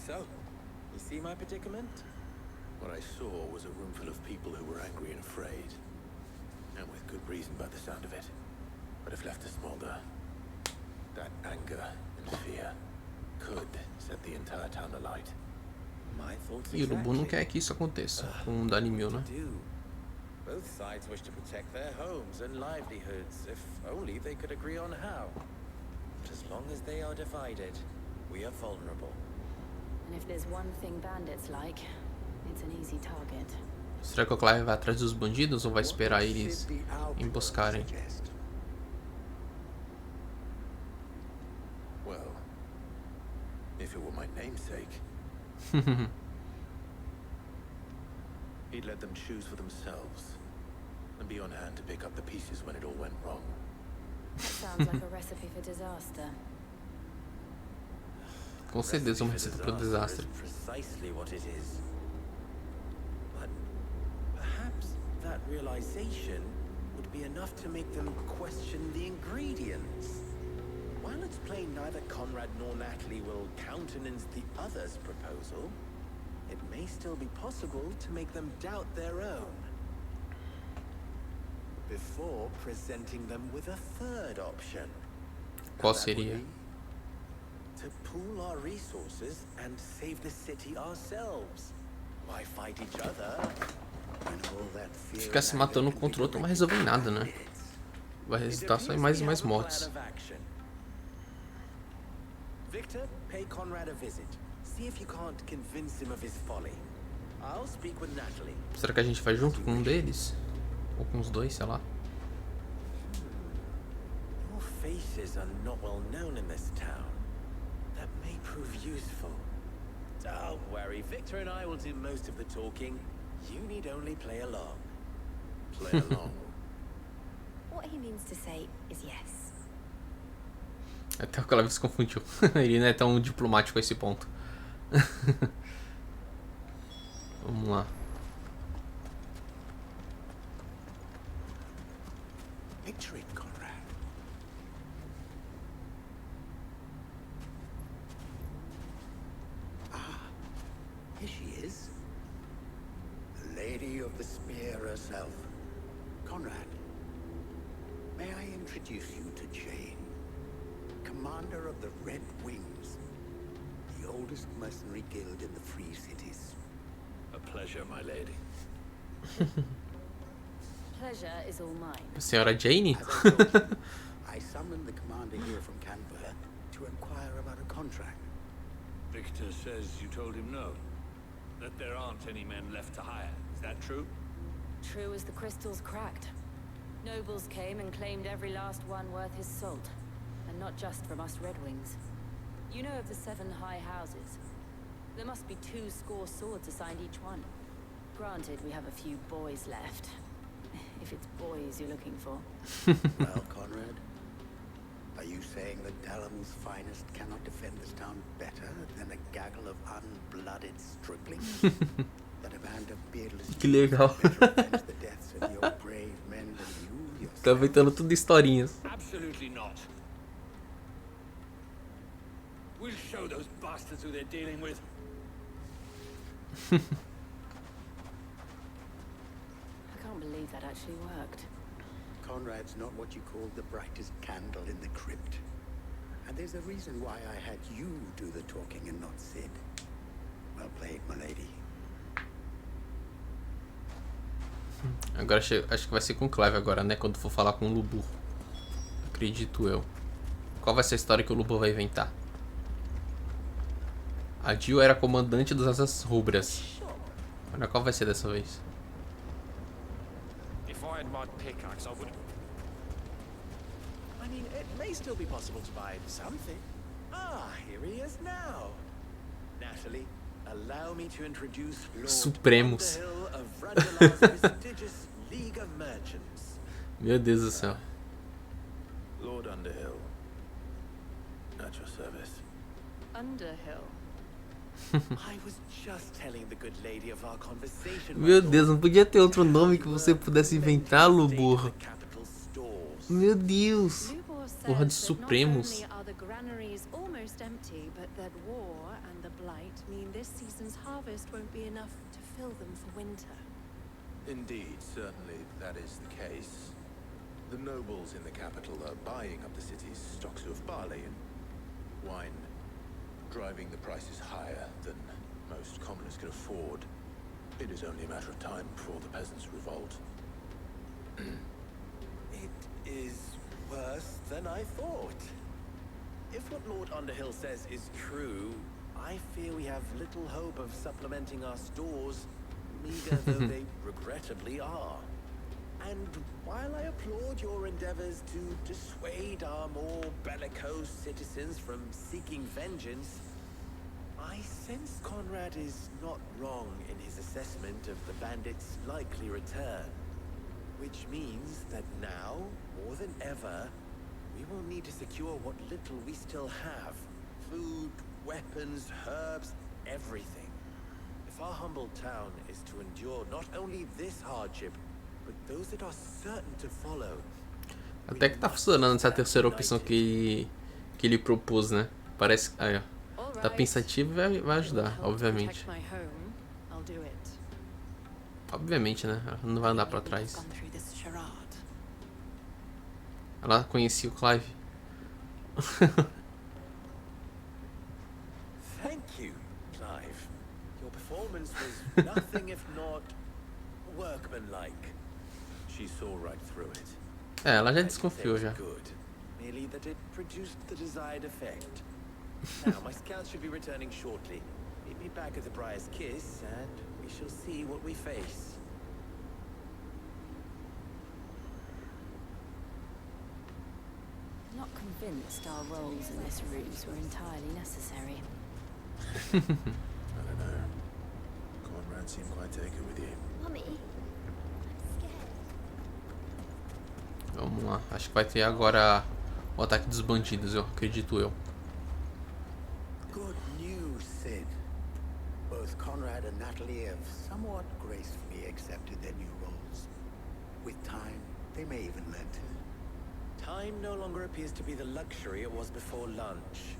So, you see my predicament? What I saw was a room full of people who were angry and afraid. And with good reason by the sound of it. But if left to smolder, that anger and fear could set the entire town alight. My thoughts E o Lubu não quer que isso aconteça com o Dalimil, né? Both sides wish to protect their homes and livelihoods, if only they could agree on how. But as long as they are divided, we are vulnerable. And if there's one thing bandits like, it's an easy target. Será que o Clive vai atrás dos bandidos ou vai esperar eles emboscarem? Well, He'd let them choose for themselves and be on hand to pick up the pieces when it all went wrong. That sounds like a recipe for disaster. Com certeza uma receita para o desastre. Precisely what it is. But perhaps that realization would be enough to make them question the ingredients. While it's plain neither Conrad nor Natalie will countenance the other's proposal, it may still be possible to make them doubt their own. Before presenting them with a third option. Qual seria? To pool our resources and save the city ourselves. Why fight each other? Ficar se matando um contra o outro não vai resolver nada, né? Vai resultar só em mais e mais mortes. Victor, pay Conrad a visit. See if you can't convince him of his folly. I'll speak with Natalie. Será que a gente vai junto com um deles? Ou com os dois, sei lá. Your faces are not well known in this town. That may prove useful. Don't worry, Victor and I will do most of the talking. You need only play along. Play along. What he means to say is yes. Até o Clive se confundiu. Ele não é tão diplomático a esse ponto. Vamos lá. Picture it, Conrad. Ah, here she is. The Lady of the Spear herself. Conrad, may I introduce you to Jane, commander of the Red Wings, the oldest mercenary guild in the Free Cities. A pleasure, my lady. Pleasure is all mine. Senhora Jane? I summoned the commander here from Canberra to inquire about a contract. Victor says you told him no. That there aren't any men left to hire. Is that true? True as the crystals cracked. Nobles came and claimed every last one worth his salt. And not just from us Red Wings. You know of the 7 high houses. There must be 2 swords assigned each one. Granted, we have a few boys left. If it's boys you're looking for. Well, Conrad, are you saying that Dalam's finest cannot defend this town better than a gaggle of unblooded striplings? That a band of beardless Que legal. avenge the deaths of your brave men than you yourself? Tá inventando tudo historinhas. Absolutely not. We'll show those bastards who they're dealing with. I can't believe that actually worked. Conrad's not what you call the brightest candle in the crypt. And there's a reason why I had you do the talking and not Sid. Well played, my lady. Agora acho que vai ser com o Clive agora, né? Quando for falar com o Lubu. Acredito eu. Qual vai ser a história que o Lubu vai inventar? A Jill era comandante das Asas Rubras. Olha qual vai ser dessa vez. If I had my pickaxe, I would. I mean, it may still be possible to buy something. Ah, here he is now. Natalie, allow me to introduce Lord Supremos. Underhill of Randalar's prestigious League of Merchants. Meu Deus do céu. Lord Underhill. At your service. Underhill. I was just telling the good lady of our conversation. Meu Deus, não podia ter outro nome que você pudesse inventar, Lubu. Meu Deus. Porra de Supremos. The granaries almost empty, but that war and the blight mean this season's harvest won't be enough to fill them for winter. Indeed, certainly that is the case. The nobles in the capital are buying up the city's stocks of barley and wine, driving the prices higher than most commoners can afford. It is only a matter of time before the peasants revolt. It is worse than I thought. If what Lord Underhill says is true, I fear we have little hope of supplementing our stores, meager though they regrettably are. And while I applaud your endeavors to dissuade our more bellicose citizens from seeking vengeance, I sense Conrad is not wrong in his assessment of the bandits' likely return. Which means that now, more than ever, we will need to secure what little we still have. Food, weapons, herbs, everything. If our humble town is to endure not only this hardship, but those that are certain to follow. Até que tá funcionando essa terceira opção que ele propôs, né? Parece. Aí, ó. Tá pensativo e vai ajudar, obviamente. Obviamente, né? Ela não vai andar pra trás. Ela conhecia o Clive. Thank you, Clive. Your performance was nothing if not workmanlike. She saw right through it. É, ela já desconfiou já. Good. Merely that it produced the desired effect. Now my scouts should be returning shortly. Meet me back at the Briar's Kiss, and we shall see what we face. Not convinced our roles in this ruse were entirely necessary. I don't know. Conrad seemed quite taken with you. Mummy, I'm scared. Vamos lá. Acho que vai ter agora o ataque dos bandidos, eu acredito eu. Good news, Sid. Both Conrad and Natalie have somewhat gracefully accepted their new roles. With time, they may even learn to. Time no longer appears to be the luxury it was before lunch.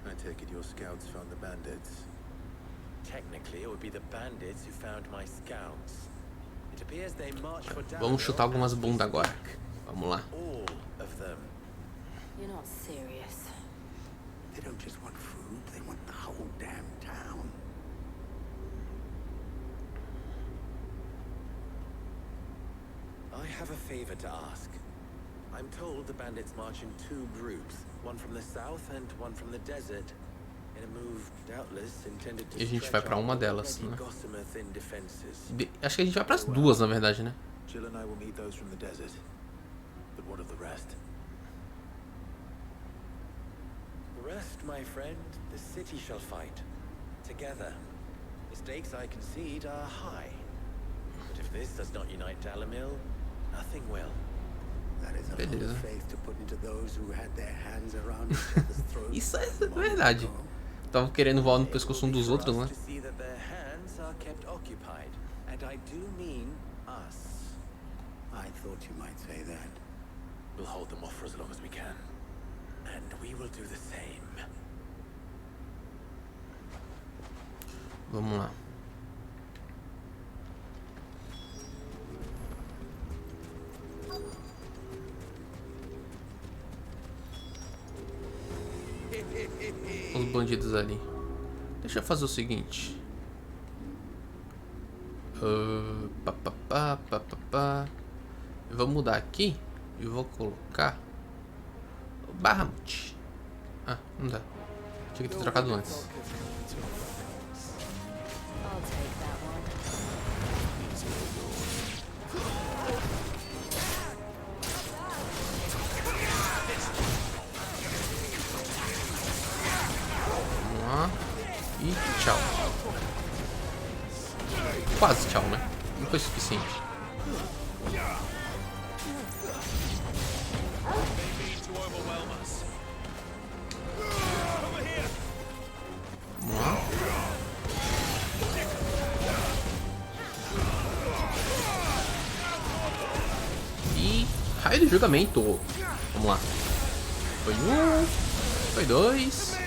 I take it your scouts found the bandits. Technically, it would be the bandits who found my scouts. It appears they marched for Vamos chutar algumas bundas agora. Vamos lá. all of them. You're not serious. They don't just want food, they want the whole damn town. I have a favor to ask. I'm told the bandits march in two groups, one from the south and one from the desert, in a move doubtless intended to E a gente vai pra uma delas, né? gossamer thin defenses. Acho que a gente vai pras duas, na verdade, né? Jill and I will meet those from the desert. But what of the rest? The rest, my friend, the city shall fight. Together. The stakes I concede are high. But if this does not unite Dalamil, nothing will. That is a lot Beleza. of faith to put into those who had their hands around each other's throats. Isso é verdade. Tava querendo voar no pescoço um dos outros, né? To see that their hands are kept occupied. And I do mean us. I thought you might say that. We'll hold them off for as long as we can. And we will do the same. Vamos lá. Os bandidos ali. Deixa eu fazer o seguinte. Eu vou mudar aqui e vou colocar o Bahamut. Ah, não dá. Tinha que ter trocado antes. I'll take that one. Vamos lá. E tchau. Quase tchau, né? Não foi suficiente. Vamos lá. E raio de julgamento. Vamos lá. Foi um. Foi dois.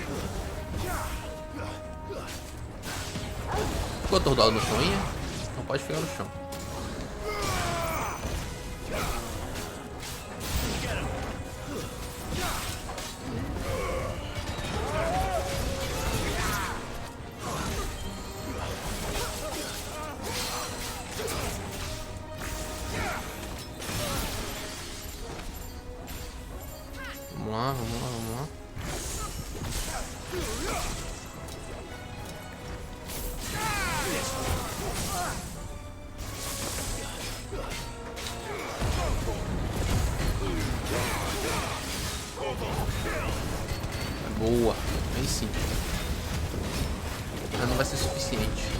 Ficou atordoado no chão aí? Não pode ficar no chão. Vamos lá, vamos lá, vamos lá. Boa, aí sim. vai ser suficiente.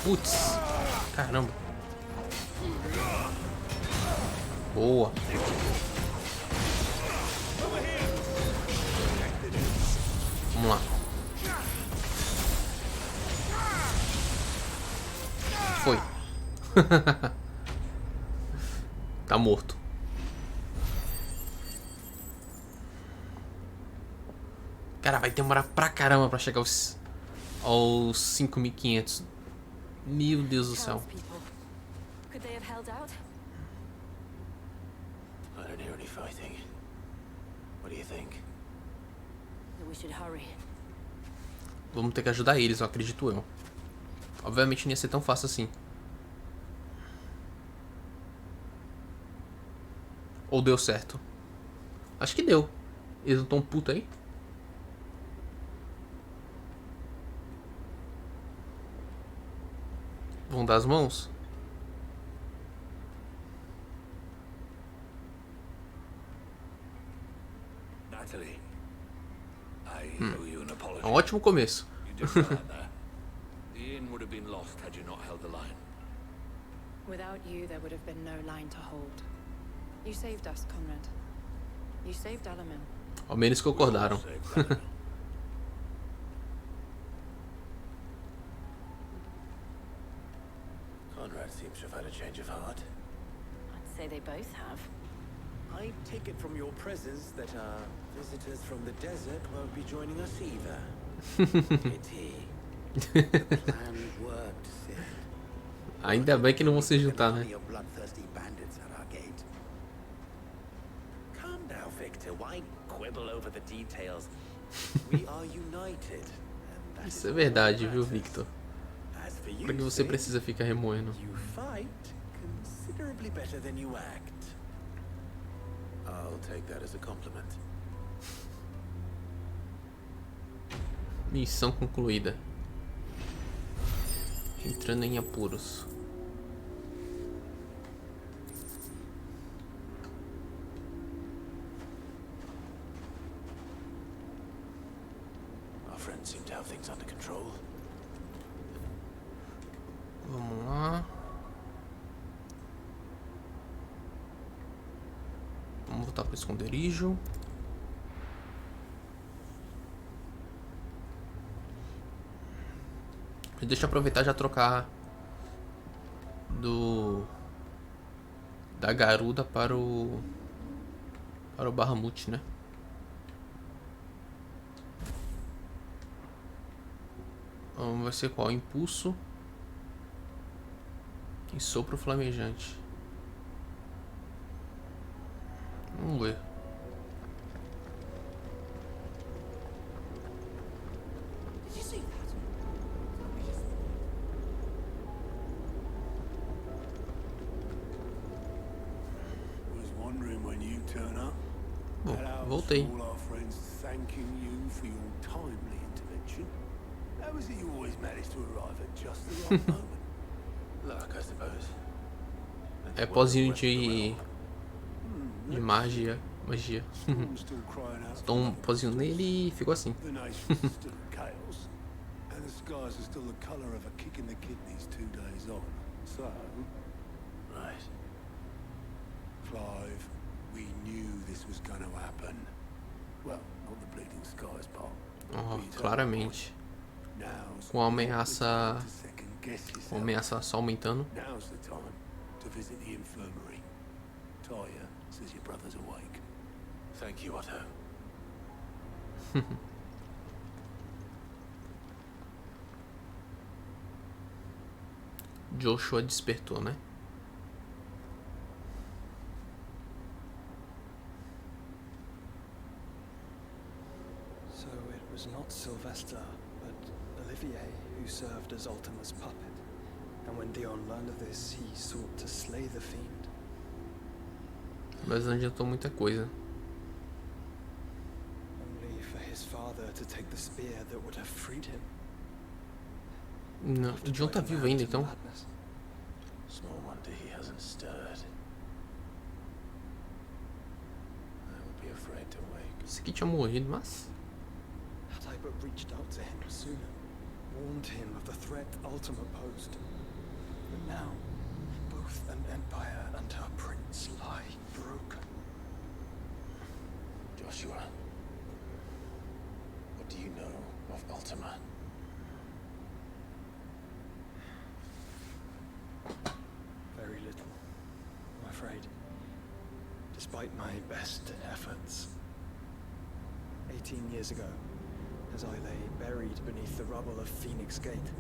Putz, caramba. Boa. Vamos lá. Foi. Tá morto. Cara, vai demorar pra caramba pra chegar aos 5.500. Meu Deus do céu. Could they have held out? I don't hear any fighting. What do you think? That we should hurry. Vamos ter que ajudar eles, eu acredito eu. Obviamente não ia ser tão fácil assim. Ou deu certo? Acho que deu. Eles não tão putos aí? Vão dar as mãos? Natalie, I owe you an apology. É um ótimo começo. You did right there. The inn would have been lost had you not held the line. Without you, there would have been no line to hold. You saved us, Conrad. You saved Alamin. Ao menos concordaram. Conrad seems to have had a change of heart. I'd say they both have. I take it from your presence that our visitors from the desert won't be joining us either. Pity. The plan worked, Sid. Ainda bem que não vão se juntar, né? Your bloodthirsty bandits at our gate. Calm down, Victor. Why quibble over the details? We are united. And that Isso é is verdade, all viu, that matters. Victor? As for Por que you, você Sid, precisa ficar remoendo? you fight considerably better than you act. I'll take that as a compliment. Missão concluída. Entrando em apuros. Our friends seem to have things under control. Vamos lá. Vamos voltar para o esconderijo. E deixa eu aproveitar e já trocar da garuda para o Bahamut, né? Vai ser qual? Impulso e sopro flamejante. Vamos ver. Bom, voltei. All our friends thanking you for your timely intervention. How is it you always manage to arrive at just the right moment? Luck, I suppose. É pozinho de magia. Storm's still crying out Dou um pozinho nele e ficou assim. The nation's still in chaos, and the skies are still the colour of a kick in the kidneys 2 days on. So, Right. Clive, we knew this was going to happen. Well, not the bleeding skies part. Oh, But you claramente. Now's Com a ameaça, to second guess com a yourself. ameaça só aumentando. Now's the time to visit the infirmary. Talia says your brother's awake. Thank you, Otto. Joshua despertou, né? So it was not Sylvester, but Olivier who served as Ultima's puppet. And when Dion learned of this, he sought to slay the fiend. Mas não adiantou muita coisa. Only for his father to take the spear that would have freed him. Não, o Dion tá vivo ainda, então. Small wonder he hasn't stirred. I would be afraid to wake. Esse aqui tinha morrido, mas... Had I but reached out to him sooner, warned him of the threat Ultima posed. But now, both an empire and her prince lie broken. Joshua, what do you know of Ultima? Very little, I'm afraid. Despite my best efforts. 18 years ago, as I lay buried beneath the rubble of Phoenix Gate,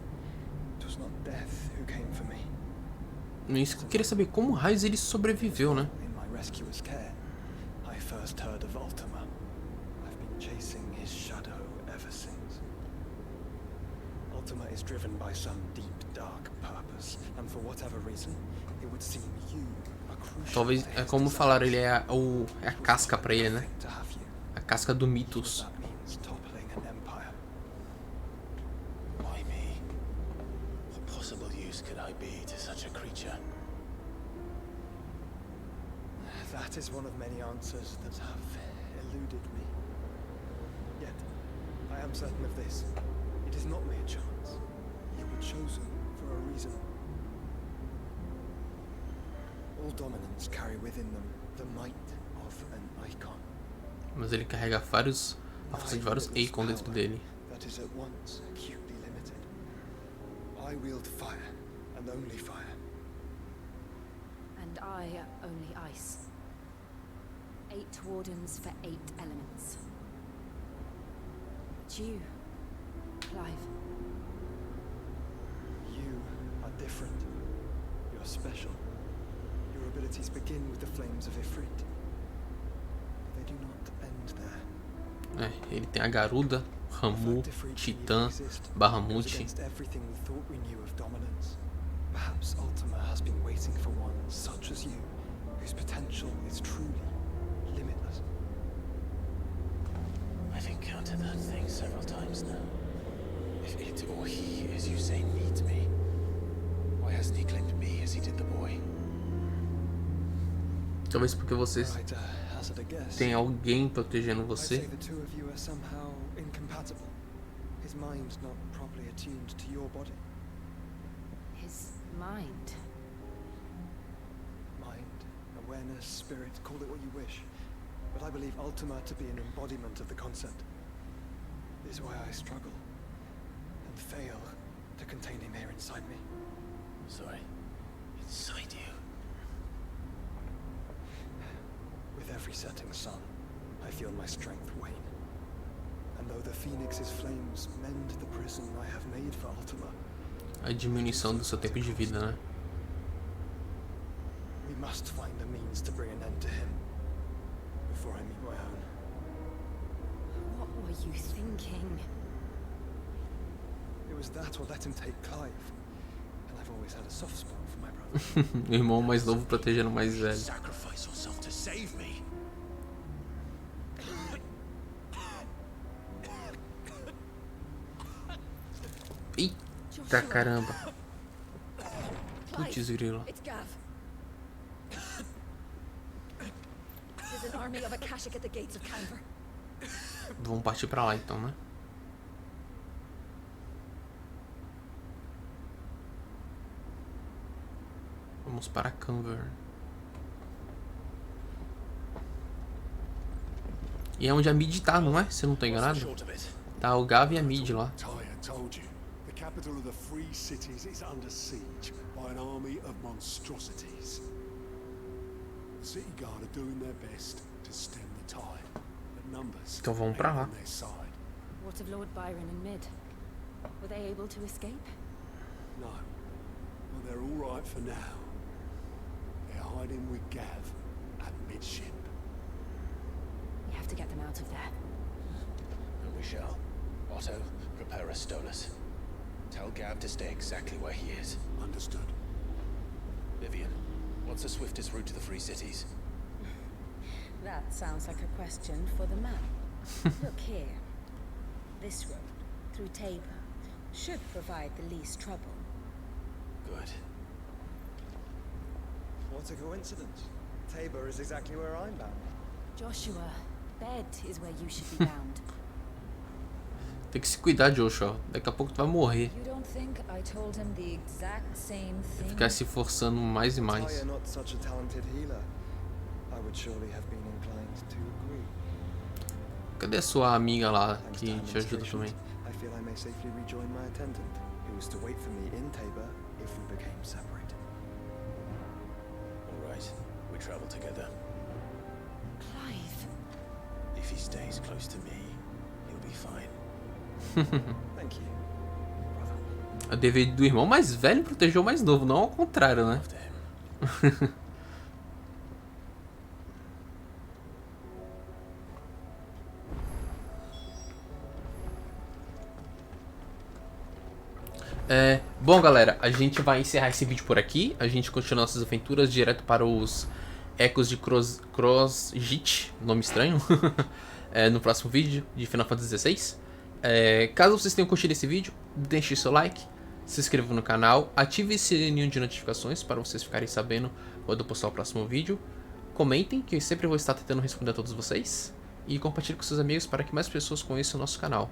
it was not death who came for me. Isso que eu queria saber, como raios ele sobreviveu, né? In my rescuer's care, I first heard of Ultima. I've been chasing his shadow ever since. Ultima is driven by some deep, dark purpose, and for whatever reason, it would seem you are crucial. Talvez, é como falaram, ele é a casca pra ele, né? A casca do Mitos. Why me? What possible use could I be to such a creature? That is one of many answers that have eluded me. Yet, I am certain of this. It is not mere chance. You were chosen for a reason. All dominants carry within them the might of an Eikon. Mas ele carrega vários... a força de vários Eikons dentro dele. That is at once acutely limited. I wield fire, and only fire. And I only ice. 8 wardens for 8 elements. But you, Clive. You are different. You're special. Your abilities begin with the flames of Ifrit. But they do not end there. É, ele tem a Garuda, Ramu, Titã, Bahamut. Against everything we thought we knew of dominance. Perhaps Ultima has been waiting for one such as you, whose potential is truly limitless. I've encountered that thing several times now. If it or he, as you say, needs me, why hasn't he claimed me as he did the boy? Talvez porque vocês tem alguém protegendo você. The two of you are somehow incompatible. His mind not properly attuned to your body. His mind. Mind, awareness, spirit, call it what you wish. But I believe Ultima to be an embodiment of the concept. This is why I struggle and fail to contain him here inside me. Sorry, inside you. With every setting sun, I feel my strength wane. And though the Phoenix's flames mend the prison I have made for Ultima, A diminuição do seu tempo de vida, né? we must find a means to bring an end to him before I meet my own. What were you thinking? It was that or let him take Clive. And I've always had a soft spot for my brother. O irmão mais novo protegendo o mais velho. Sacrifice yourself to save me. Eita caramba. Putz grilo. It's Gav. There's an army of Akashic at the gates of Canver. Vamos partir pra lá então, né? Vamos para Canver. E é onde a Mid tá, não é? Se eu não tô enganado. Tá o Gav e a Mid lá. Told you. The capital of the Free Cities is under siege by an army of monstrosities. The city guard are doing their best to stem the tide, but numbers Então vamos pra lá. on their side. What of Lord Byron and Mid? Were they able to escape? No, well, they're all right for now. They're hiding with Gav at midship. We have to get them out of there. And we shall. Otto, prepare a Stolas. Tell Gab to stay exactly where he is. Understood. Vivian, what's the swiftest route to the Free Cities? That sounds like a question for the map. Look here. This road, through Tabor, should provide the least trouble. Good. What a coincidence. Tabor is exactly where I'm bound. Joshua, bed is where you should be bound. Tem que se cuidar, Joshua. Daqui a pouco tu vai morrer. You don't think I told him the exact same thing? Ficar se forçando mais e mais. Talia not such a talented healer. I would surely have been inclined to agree. Cadê a sua amiga lá Thanks que to te ajuda administration, também? I feel I may safely rejoin my attendant, who was to wait for me in Tabor if we became separated. All right, we travel together. Clive. If he stays close to me, he'll be fine. Thank you. O dever do irmão mais velho proteger o mais novo, não ao contrário, né? Bom, galera, a gente vai encerrar esse vídeo por aqui. A gente continua nossas aventuras direto para os Ecos de Crozgit, nome estranho, no próximo vídeo de Final Fantasy XVI. Caso vocês tenham curtido esse vídeo, deixe seu like, se inscreva no canal, ative esse sininho de notificações para vocês ficarem sabendo quando eu postar o próximo vídeo. Comentem, que eu sempre vou estar tentando responder a todos vocês. E compartilhe com seus amigos para que mais pessoas conheçam o nosso canal.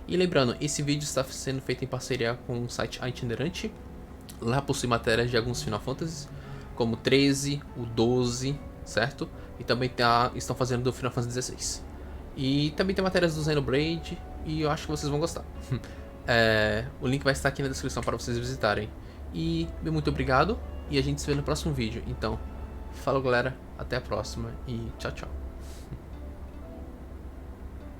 E lembrando, esse vídeo está sendo feito em parceria com o site A Itinerante. Lá possui matérias de alguns Final Fantasy, como o 13, o 12, certo? E também estão fazendo do Final Fantasy XVI. E também tem matérias do Xenoblade, e eu acho que vocês vão gostar. O link vai estar aqui na descrição para vocês visitarem. E muito obrigado, e a gente se vê no próximo vídeo. Então, falou galera, até a próxima e tchau, tchau.